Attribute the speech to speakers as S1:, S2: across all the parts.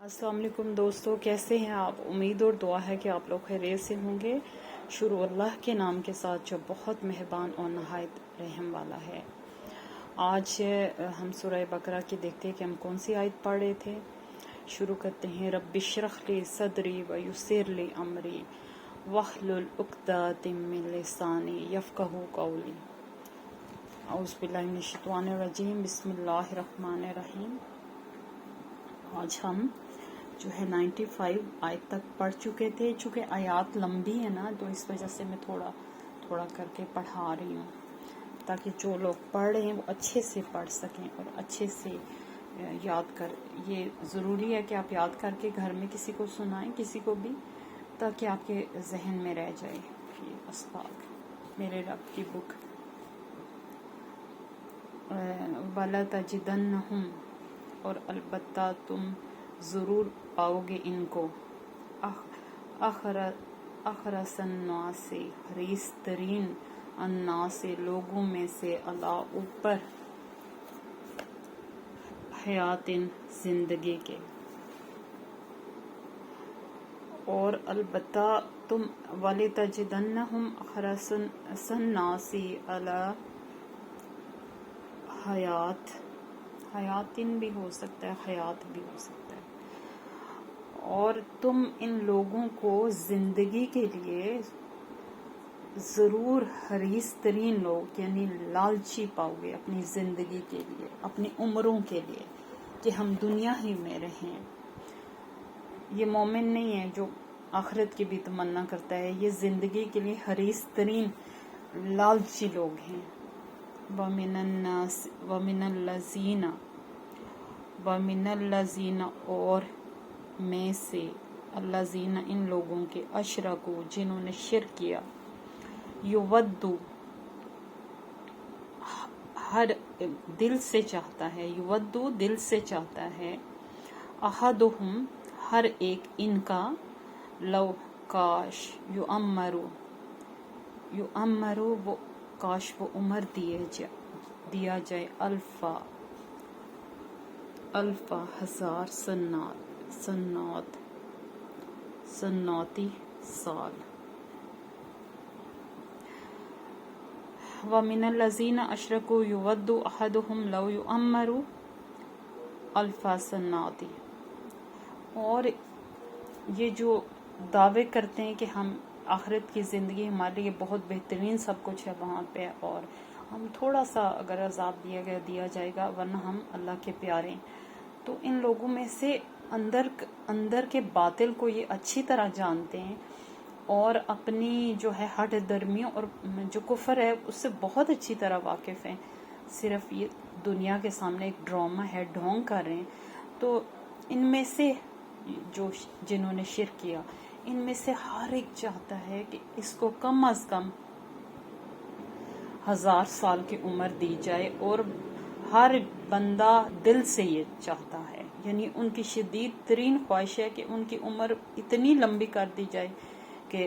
S1: السلام علیکم دوستو، کیسے ہیں آپ؟ امید اور دعا ہے کہ آپ لوگ خیریت سے ہوں گے۔ شروع اللہ کے نام کے ساتھ جو بہت مہربان اور نہایت رحم والا ہے۔ آج ہم سورہ بقرہ کی دیکھتے ہیں کہ ہم کون سی آیت پڑھ رہے تھے۔ شروع کرتے ہیں۔ رب اشرح لی صدری ویسر لی امری واحلل عقدۃ من لسانی یفقہوا قولی۔ اعوذ باللہ من الشیطان الرجیم، بسم اللہ الرحمن الرحیم۔ آج ہم جو ہے 95 آیت تک پڑھ چکے تھے۔ چونکہ آیات لمبی ہے نا، تو اس وجہ سے میں تھوڑا تھوڑا کر کے پڑھا رہی ہوں، تاکہ جو لوگ پڑھ رہے ہیں وہ اچھے سے پڑھ سکیں اور اچھے سے یاد کر۔ یہ ضروری ہے کہ آپ یاد کر کے گھر میں کسی کو سنائیں، کسی کو بھی، تاکہ آپ کے ذہن میں رہ جائے۔ یہ اسباق میرے رب کی بک۔ وَلَتَجِدَنَّهُمْ، اور البتہ تم ضرور پاؤ گے ان کو، اخرس الناس، حریص ترین الناس، لوگوں میں سے، اللہ اوپر، حیات زندگی کے، اور البتہ تم وَلَتَجِدَنَّهُمْ اخرس الناس علی حیاتن بھی ہو سکتا ہے، حیات بھی ہو سکتا ہے، اور تم ان لوگوں کو زندگی کے لیے ضرور حریص ترین لوگ، یعنی لالچی پاؤ گے اپنی زندگی کے لیے، اپنی عمروں کے لیے، کہ ہم دنیا ہی میں رہیں۔ یہ مومن نہیں ہے جو آخرت کی بھی تمنا کرتا ہے، یہ زندگی کے لیے حریص ترین لالچی لوگ ہیں۔ وَمِنَ الَّذِينَ، اور میں سے، الَّذِينَ ان لوگوں کے، اشرکوا، جنہوں نے شرک کیا، یودو، ہر دل سے چاہتا ہے، یودو دل سے چاہتا ہے، احدہم ہر ایک ان کا، لو کاش، یعمرو وہ کاش وہ عمر دیا جائے، الفا ہزار، سناتی سال۔ وَمِنَ الَّذِينَ أَشْرَكُوا يُوَدُّ أَحَدُهُمْ لَوْ يُعَمَّرُ أَلْفَ سَنَةٍ، اور یہ جو دعوے کرتے ہیں کہ ہم آخرت کی زندگی ہمارے لیے بہت بہترین سب کچھ ہے وہاں پہ، اور ہم تھوڑا سا اگر عذاب دیا جائے گا، ورنہ ہم اللہ کے پیارے ہیں، تو ان لوگوں میں سے اندر کے باطل کو یہ اچھی طرح جانتے ہیں، اور اپنی جو ہے ہٹ درمیوں اور جو کفر ہے اس سے بہت اچھی طرح واقف ہیں۔ صرف یہ دنیا کے سامنے ایک ڈرامہ ہے، ڈھونگ کر رہے ہیں۔ تو ان میں سے جنہوں نے شرک کیا، ان میں سے ہر ایک چاہتا ہے کہ اس کو کم از کم 1000 سال کی عمر دی جائے، اور ہر بندہ دل سے یہ چاہتا ہے، یعنی ان کی شدید ترین خواہش ہے کہ ان کی عمر اتنی لمبی کر دی جائے کہ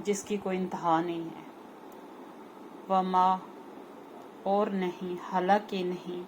S1: جس کی کوئی انتہا نہیں ہے۔ وما، اور نہیں، حالانکہ نہیں،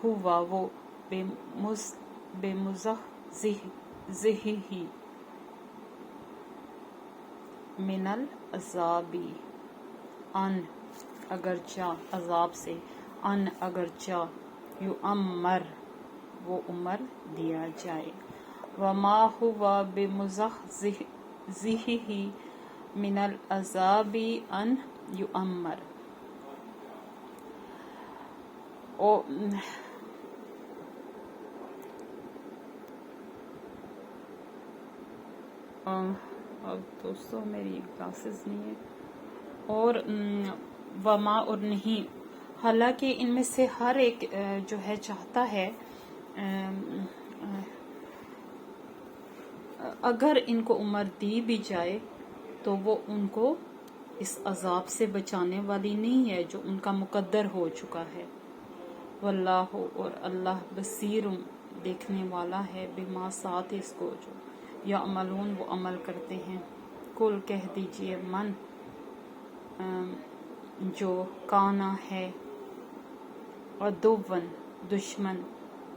S1: ہوا وہ، بے مزحزحہ، من العذابی، ان اگرچہ، عذاب سے، ان اگرچہ، یعمر وہ عمر دیا جائے، وما ہوا بمزحزحہ من العذاب ان یعمر، اب دوستو میری کلاسز نہیں ہے، اور وما، اور نہیں، حالانکہ ان میں سے ہر ایک جو ہے چاہتا ہے، اگر ان کو عمر دی بھی جائے تو وہ ان کو اس عذاب سے بچانے والی نہیں ہے جو ان کا مقدر ہو چکا ہے۔ واللہ، اور اللہ، بصیر، دیکھنے والا ہے، بما، ساتھ اس کو جو یعملون وہ عمل کرتے ہیں۔ کل، کہہ دیجئے، من جو کانا ہے، عدوًا دشمن،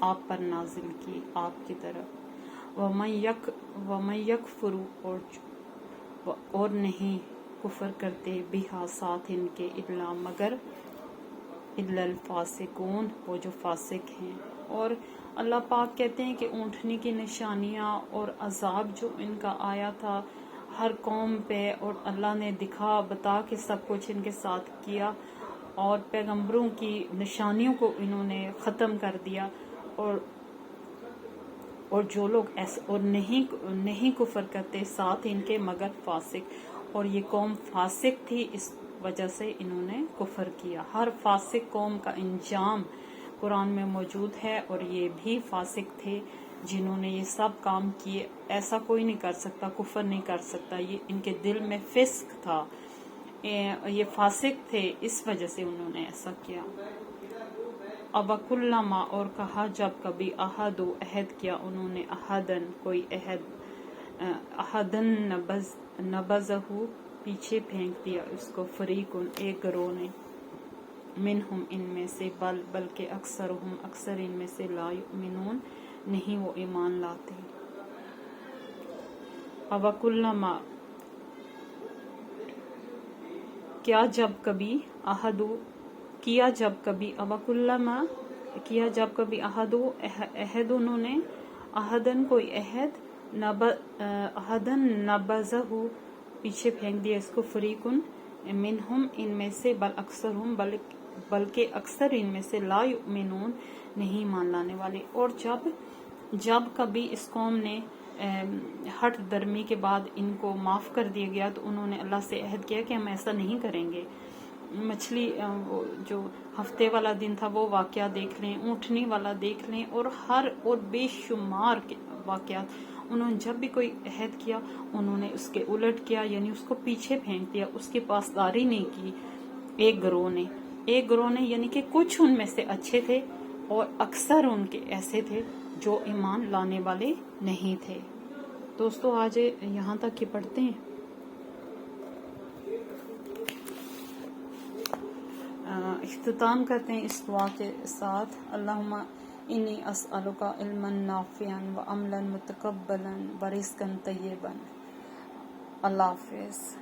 S1: آپ پر نازل کی آپ کی طرف، وَمَن یکفروا، اور نہیں کفر کرتے بہا ساتھ ان کے، الا مگر الفاسقون، وہ جو فاسق ہیں۔ اور اللہ پاک کہتے ہیں کہ اونٹنے کی نشانیاں اور عذاب جو ان کا آیا تھا ہر قوم پہ، اور اللہ نے دکھا بتا کے سب کچھ ان کے ساتھ کیا، اور پیغمبروں کی نشانیوں کو انہوں نے ختم کر دیا، اور جو لوگ ایسے اور نہیں کفر کرتے ساتھ ان کے مگر فاسق، اور یہ قوم فاسق تھی، اس وجہ سے انہوں نے کفر کیا۔ ہر فاسق قوم کا انجام قرآن میں موجود ہے، اور یہ بھی فاسق تھے جنہوں نے یہ سب کام کیے۔ ایسا کوئی نہیں کر سکتا، کفر نہیں کر سکتا، یہ ان کے دل میں فسق تھا، یہ فاسق تھے، اس وجہ سے انہوں نے ایسا کیا۔ اَوَکُلَّمَا، اور کہا جب کبھی، عَہَدُوا، عہد کیا انہوں نے، عَہَدًا، کوئی عہد، عَہَدًا نَبَذَہُ، پیچھے پھینک دیا اس کو، فریقٌ، ایک گروہ نے، منہم، ان میں سے، بلکہ اکثرہم، اکثر ان میں سے، لا یؤمنون، نہیں وہ ایمان لاتے۔ اَوَکُلَّمَا، کیا جب کبھی، عَہَدُوا، کیا جب کبھی، اَوَکُلَّمَا، کیا جب کبھی، عَہَدُوا، عہد انہوں نے، عَہَدًا، کوئی عہد، عَہَدًا نَبَذَہُ، پیچھے پھینک دیا اس کو، فریقٌ، منہم، ان میں سے، بل اکثرہم، بلکہ اکثر ان میں سے، لا یؤمنون، نہیں مان لانے والے۔ اور جب کبھی اس قوم نے ہٹ درمی کے بعد ان کو معاف کر دیا گیا، تو انہوں نے اللہ سے عہد کیا کہ ہم ایسا نہیں کریں گے۔ مچھلی جو ہفتے والا دن تھا وہ واقعہ دیکھ لیں، اونٹنی والا دیکھ لیں، اور بے شمار واقعات، انہوں نے جب بھی کوئی عہد کیا انہوں نے اس کے الٹ کیا، یعنی اس کو پیچھے پھینک دیا، اس کی پاسداری نہیں کی۔ ایک گروہ نے یعنی کہ کچھ ان میں سے اچھے تھے، اور اکثر ان کے ایسے تھے جو ایمان لانے والے نہیں تھے۔ دوستو آج یہاں تک ہی پڑھتے ہیں۔ اختتام کرتے ہیں اس دعا کے ساتھ، اللہم انی اسألک علما نافعا وعملا متقبلا ورزقا طیبا۔ اللہ حافظ۔